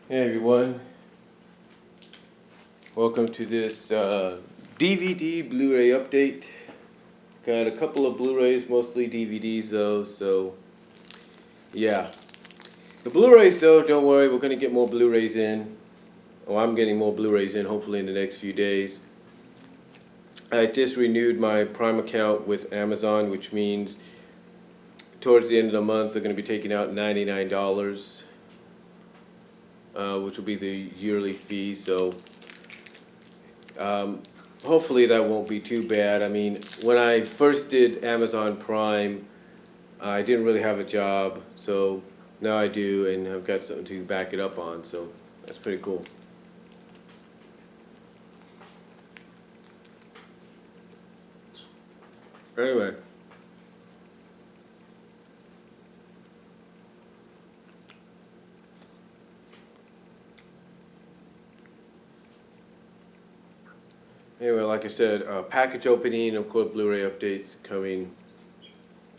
Hey everyone, welcome to this DVD Blu-ray update. Got a couple of Blu-rays, mostly DVDs though, so yeah. The Blu-rays though, don't worry, we're going to get more Blu-rays in. Oh, I'm getting more Blu-rays in hopefully in the next few days. I just renewed my Prime account with Amazon, which means towards the end of the month they're going to be taking out $99, which will be the yearly fee, so hopefully that won't be too bad. I mean, when I first did Amazon Prime, I didn't really have a job, so now I do, and I've got something to back it up on, so that's pretty cool. Anyway. Anyway, like I said, package opening, of course, Blu-ray updates coming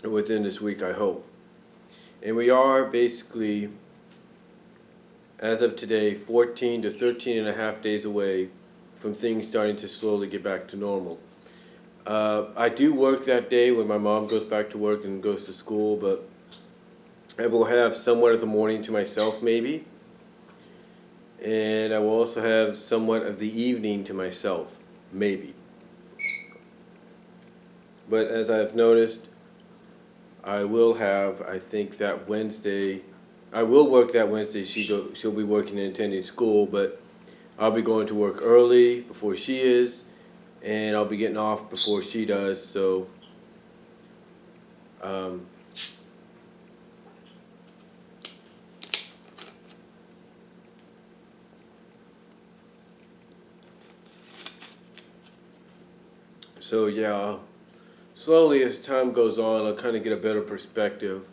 within this week, I hope. And we are basically, as of today, 14 to 13 and a half days away from things starting to slowly get back to normal. I do work that day when my mom goes back to work and goes to school, but I will have somewhat of the morning to myself maybe. And I will also have somewhat of the evening to myself, maybe. But as I've noticed, I will have, I think that Wednesday, I will work that Wednesday. She'll be working and attending school, but I'll be going to work early before she is, and I'll be getting off before she does, so um, yeah, slowly as time goes on, I'll kind of get a better perspective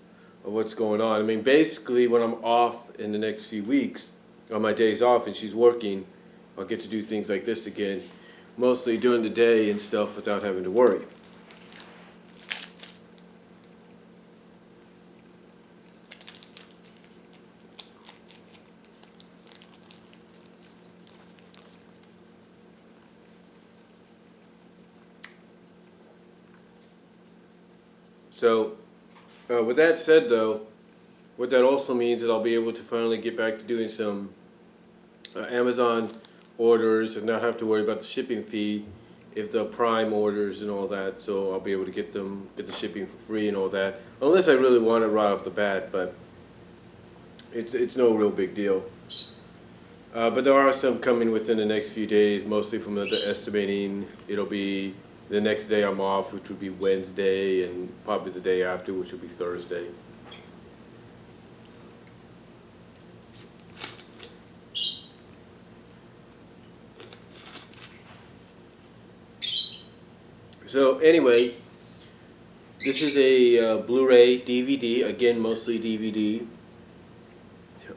of what's going on. I mean, basically, when I'm off in the next few weeks, on my days off, and she's working, I'll get to do things like this again, mostly during the day and stuff without having to worry. So, with that said, though, what that also means is I'll be able to finally get back to doing some Amazon orders and not have to worry about the shipping fee if the Prime orders and all that. So I'll be able to get the shipping for free and all that, unless I really want it right off the bat. But it's no real big deal. But there are some coming within the next few days, mostly from the estimating. It'll be the next day I'm off, which would be Wednesday, and probably the day after, which will be Thursday. So anyway, this is a Blu-ray DVD, again mostly DVD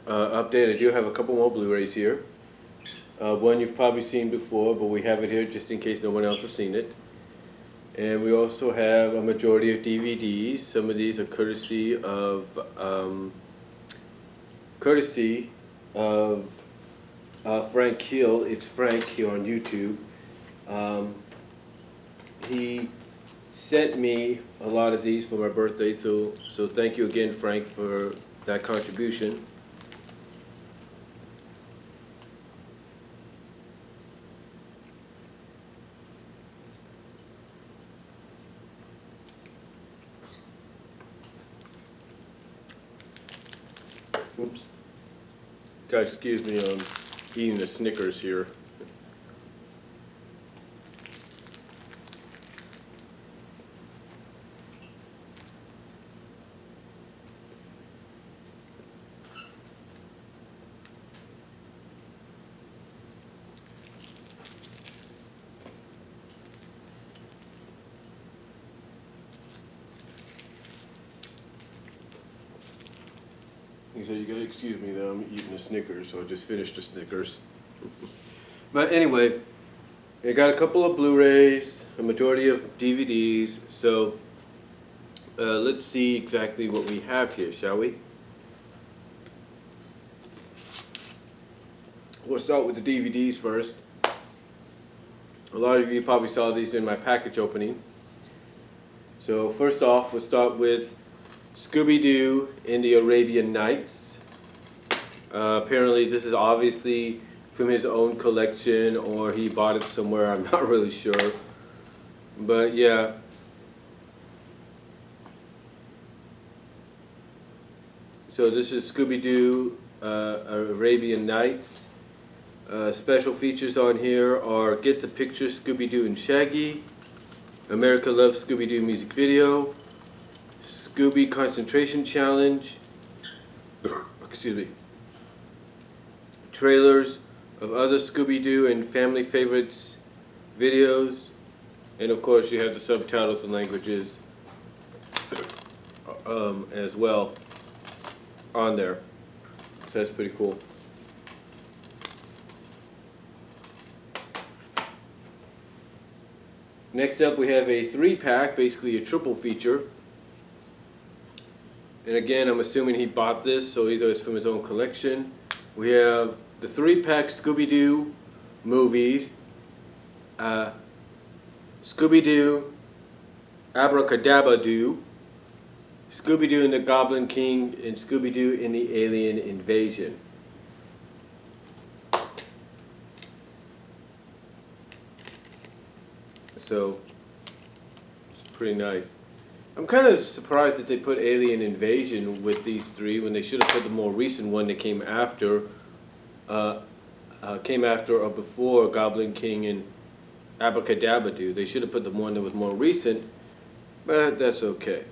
update. I do have a couple more Blu-rays here. One you've probably seen before, but we have it here just in case no one else has seen it. And we also have a majority of DVDs. Some of these are courtesy of Frank Hill. It's Frank here on YouTube. He sent me a lot of these for my birthday, so thank you again, Frank, for that contribution. Oops. Guys, excuse me, I'm eating a Snickers here. He said, you gotta excuse me though, I'm eating a Snickers, so I just finished the Snickers. But anyway, I got a couple of Blu-rays, a majority of DVDs, so let's see exactly what we have here, shall we? We'll start with the DVDs first. A lot of you probably saw these in my package opening. So first off, we'll start with Scooby Doo in the Arabian Nights. Apparently this is obviously from his own collection, or he bought it somewhere, I'm not really sure. But yeah. So this is Scooby Doo Arabian Nights. Special features on here are Get the Picture, Scooby Doo and Shaggy, America Loves Scooby Doo music video, Scooby Concentration Challenge, excuse me, trailers of other Scooby Doo and family favorites videos, and of course you have the subtitles and languages as well on there. So that's pretty cool. Next up we have a 3-pack, basically a triple feature. And again, I'm assuming he bought this, so either it's from his own collection. We have the 3-pack Scooby Doo movies, Scooby Doo, Abracadabra Doo, Scooby Doo and the Goblin King, and Scooby Doo in the Alien Invasion. So, it's pretty nice. I'm kind of surprised that they put Alien Invasion with these 3 when they should have put the more recent one that came after or before Goblin King and Abracadabra Doo. They should have put the one that was more recent, but that's okay.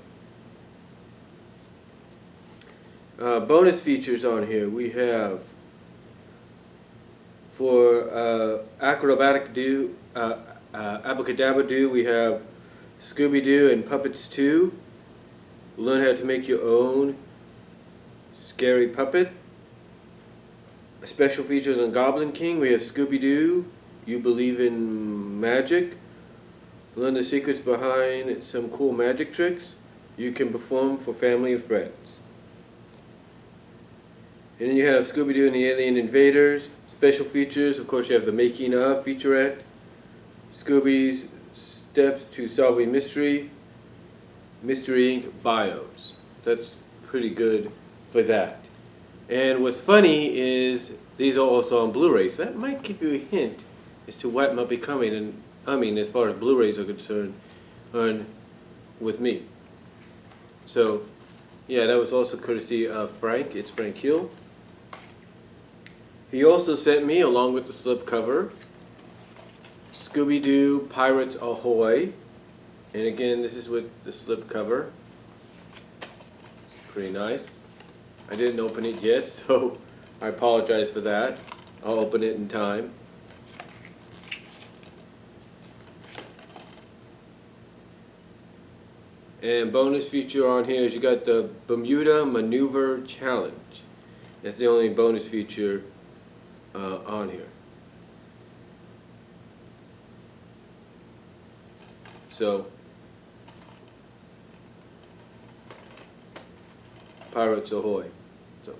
Bonus features on here. We have for Acrobatic Doo, Abracadabra Doo, we have Scooby Doo and Puppets 2. Learn how to make your own scary puppet. Special features on Goblin King. We have Scooby Doo, You Believe in Magic. Learn the secrets behind some cool magic tricks you can perform for family and friends. And then you have Scooby Doo and the Alien Invaders. Special features, of course you have the Making of featurette, Scooby's Steps to Solving Mystery, Mystery Inc. bios. That's pretty good for that. And what's funny is these are also on Blu-ray, so that might give you a hint as to what might be coming. And I mean, as far as Blu-rays are concerned, with me. So, yeah, that was also courtesy of Frank. It's Frank Hill. He also sent me, along with the slipcover, Scooby Doo Pirates Ahoy. And again, this is with the slipcover. It's pretty nice. I didn't open it yet, so I apologize for that. I'll open it in time. And bonus feature on here is you got the Bermuda Maneuver Challenge. That's the only bonus feature on here. So, Pirates Ahoy. So,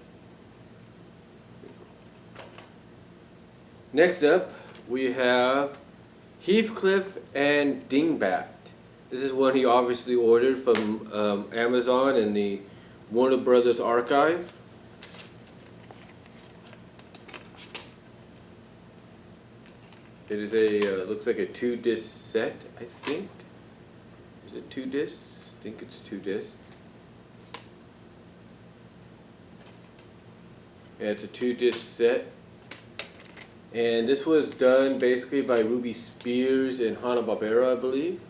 next up, we have Heathcliff and Dingbat. This is one he obviously ordered from Amazon and the Warner Brothers archive. It is a, looks like a 2-disc set, I think. Is it 2 discs? I think it's 2 discs. Yeah, it's a 2-disc set. And this was done basically by Ruby Spears and Hanna-Barbera, I believe.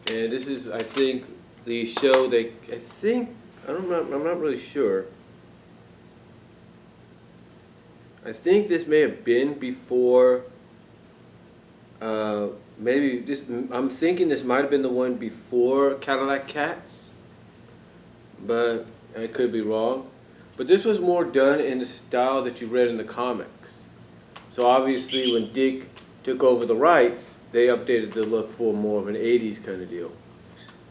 And this is, I think, the show they, I'm not really sure. I think this may have been before, maybe this, I'm thinking this might have been the one before Cadillac Cats, but I could be wrong. But this was more done in the style that you read in the comics. So obviously when Dick took over the rights, they updated the look for more of an 80s kind of deal.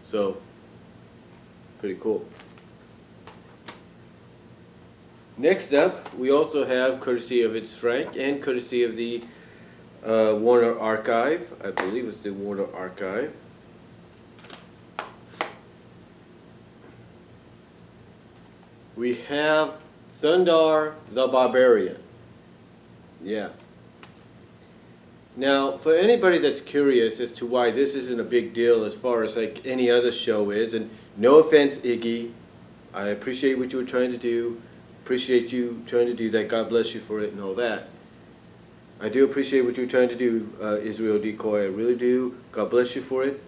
So, pretty cool. Next up, we also have, courtesy of It's Frank and courtesy of the Warner Archive, I believe it's the Warner Archive. We have Thundar the Barbarian. Yeah. Now, for anybody that's curious as to why this isn't a big deal as far as like any other show is, and no offense, Iggy, I appreciate what you were trying to do, appreciate you trying to do that, God bless you for it and all that. I do appreciate what you're trying to do, Israel Decoy, I really do, God bless you for it.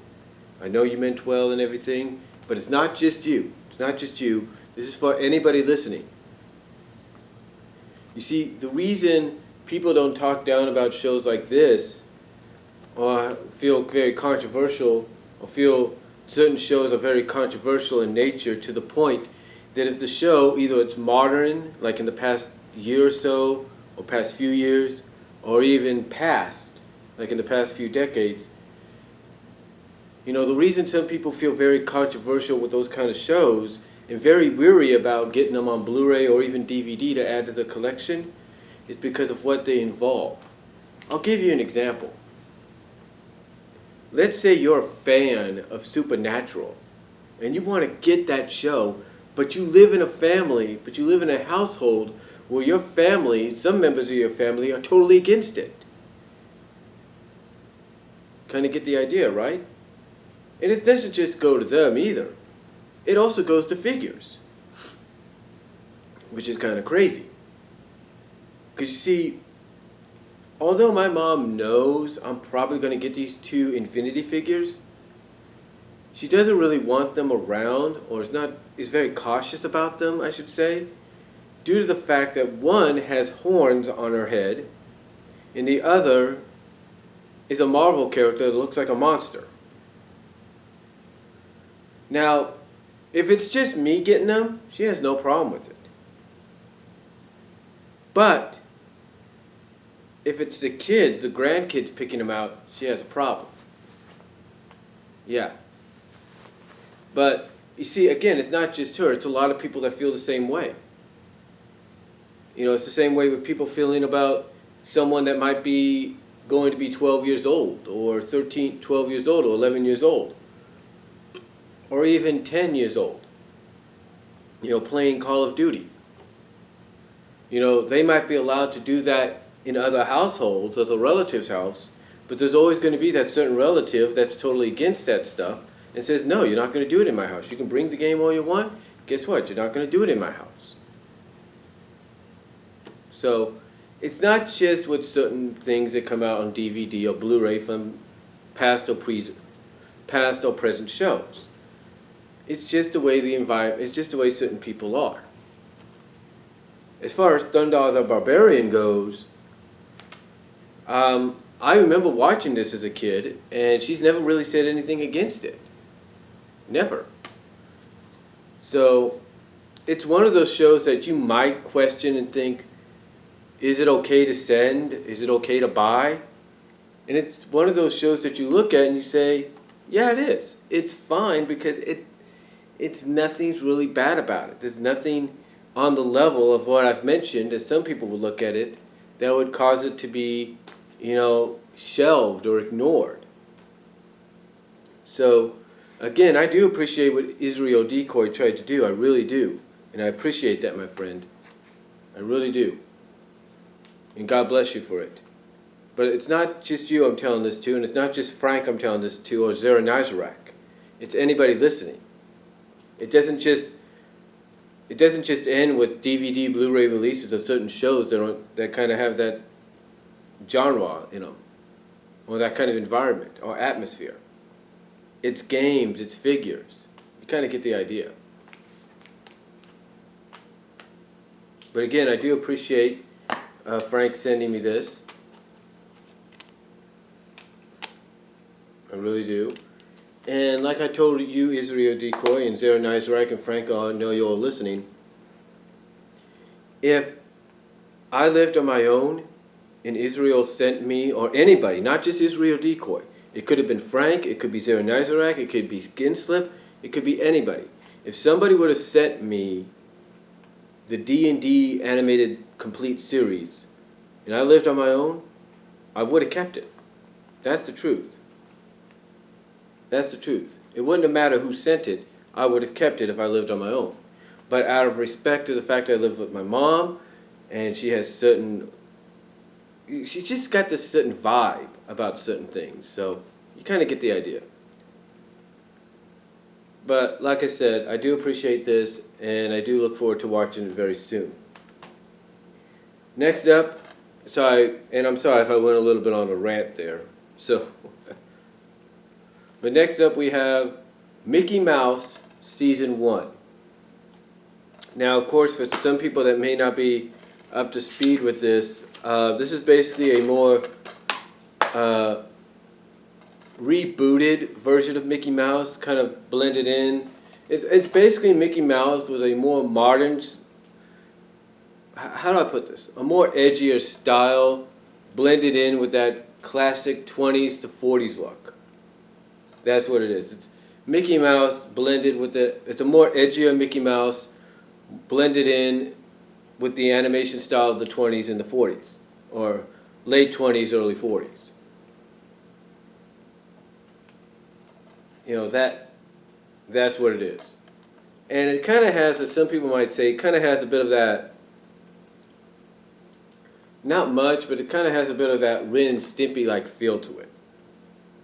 I know you meant well and everything, but it's not just you, it's not just you, this is for anybody listening. You see, the reason people don't talk down about shows like this, or feel very controversial, or feel certain shows are very controversial in nature to the point that if the show, either it's modern, like in the past year or so, or past few years, or even past, like in the past few decades, you know, the reason some people feel very controversial with those kind of shows and very weary about getting them on Blu-ray or even DVD to add to the collection is because of what they involve. I'll give you an example. Let's say you're a fan of Supernatural and you want to get that show, but you live in a family, but you live in a household where your family, some members of your family, are totally against it. Kind of get the idea, right? And it doesn't just go to them either. It also goes to figures, which is kind of crazy. Because you see, although my mom knows I'm probably going to get these two Infinity figures, she doesn't really want them around, or is very cautious about them, I should say, due to the fact that one has horns on her head, and the other is a Marvel character that looks like a monster. Now, if it's just me getting them, she has no problem with it. But if it's the kids, the grandkids picking them out, she has a problem. Yeah. But you see, again, it's not just her. It's a lot of people that feel the same way. You know, it's the same way with people feeling about someone that might be going to be 12 years old, or 12 years old, or 11 years old, or even 10 years old, you know, playing Call of Duty. You know, they might be allowed to do that in other households, as a relative's house, but there's always going to be that certain relative that's totally against that stuff and says, no, you're not going to do it in my house. You can bring the game all you want. Guess what? You're not going to do it in my house. So it's not just with certain things that come out on DVD or Blu-ray from past or present shows. It's just the way the environment, it's just the way certain people are. As far as Thundar the Barbarian goes, I remember watching this as a kid, and she's never really said anything against it. Never. So it's one of those shows that you might question and think, is it okay to send? Is it okay to buy? And it's one of those shows that you look at and you say, yeah, it is. It's fine because it's nothing's really bad about it. There's nothing on the level of what I've mentioned, as some people would look at it, that would cause it to be, you know, shelved or ignored. So, again, I do appreciate what Israel Decoy tried to do. I really do. And I appreciate that, my friend. I really do. And God bless you for it. But it's not just you I'm telling this to, and it's not just Frank I'm telling this to, or Zara Nazarak. It's anybody listening. It doesn't just end with DVD, Blu-ray releases of certain shows that kind of have that genre in them, or that kind of environment or atmosphere. It's games, it's figures. You kind of get the idea. But again, I do appreciate Frank sending me this. I really do. And like I told you, Israel Decoy and Zara Nazarak and Frank, I know you're all listening. If I lived on my own and Israel sent me, or anybody, not just Israel Decoy, it could have been Frank, it could be Zara Nazarak, it could be Skinslip, it could be anybody. If somebody would have sent me the D&D animated complete series, and I lived on my own, I would have kept it. That's the truth. That's the truth. It wouldn't have mattered who sent it. I would have kept it if I lived on my own. But out of respect to the fact that I live with my mom, and she just got this certain vibe about certain things. So you kind of get the idea. But like I said, I do appreciate this, and I do look forward to watching it very soon. Next up, I'm sorry if I went a little bit on a rant there. But next up we have Mickey Mouse Season 1. Now, of course, for some people that may not be up to speed with this, this is basically a more rebooted version of Mickey Mouse, kind of blended in. It's basically Mickey Mouse with a more modern, how do I put this? A more edgier style, blended in with that classic 20s to 40s look. That's what it is. It's Mickey Mouse blended with it's a more edgier Mickey Mouse blended in with the animation style of the 20s and the 40s, or late 20s, early 40s. You know, that's what it is. And it kind of has, as some people might say, it kind of has a bit of that, not much, but it kind of has a bit of that Ren and Stimpy-like feel to it.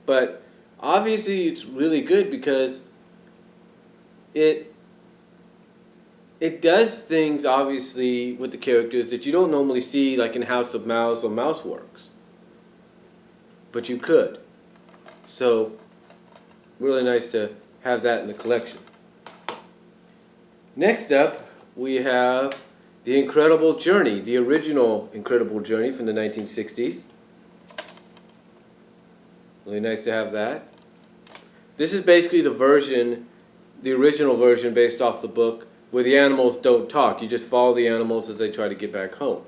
But obviously it's really good because it does things, obviously, with the characters that you don't normally see, like in House of Mouse or Mouseworks. But you could. So, really nice to have that in the collection. Next up, we have The Incredible Journey, the original Incredible Journey from the 1960s. Really nice to have that. This is basically the original version based off the book, where the animals don't talk. You just follow the animals as they try to get back home.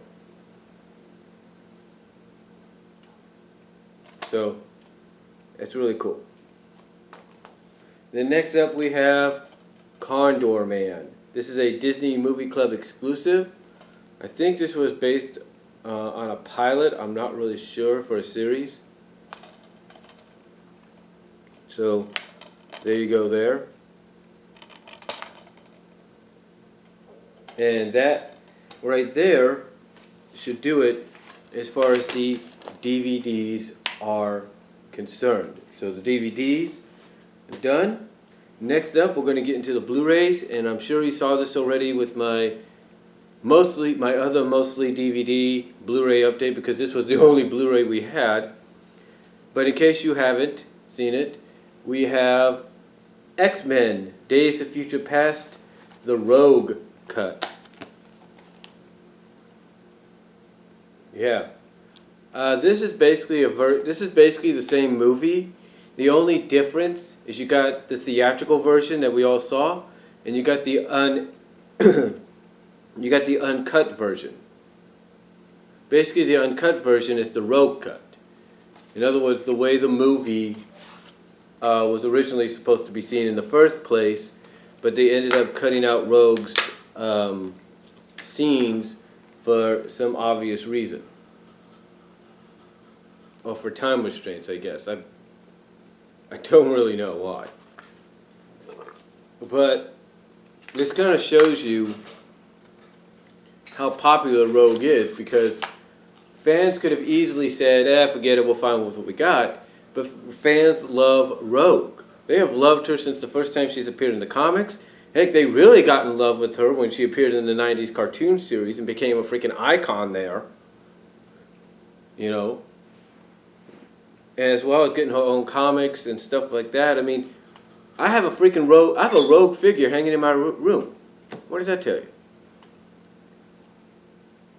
So, it's really cool. Then next up we have Condor Man. This is a Disney Movie Club exclusive. I think this was based on a pilot. I'm not really sure, for a series. So, there you go there. And that right there should do it as far as the DVDs are concerned. So the DVDs are done. Next up, we're going to get into the Blu-rays, and I'm sure you saw this already with my other mostly DVD Blu-ray update, because this was the only Blu-ray we had. But in case you haven't seen it, we have X-Men Days of Future Past, the Rogue cut. Yeah. This is basically the same movie. The only difference is you got the theatrical version that we all saw, and you got the uncut version. Basically, the uncut version is the Rogue cut. In other words, the way the movie was originally supposed to be seen in the first place, but they ended up cutting out Rogue's scenes for some obvious reason. Or for time restraints, I guess. I don't really know why. But this kind of shows you how popular Rogue is, because fans could have easily said, forget it, we'll find what we got. But fans love Rogue. They have loved her since the first time she's appeared in the comics. Heck, they really got in love with her when she appeared in the 90s cartoon series and became a freaking icon there. You know. And as well as getting her own comics and stuff like that. I mean, I have a Rogue figure hanging in my room. What does that tell you?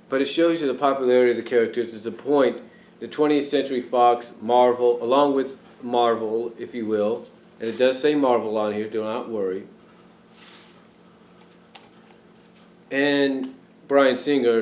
But it shows you the popularity of the characters. It's a point the 20th Century Fox, Marvel, along with Marvel, if you will, and it does say Marvel on here, do not worry, and Bryan Singer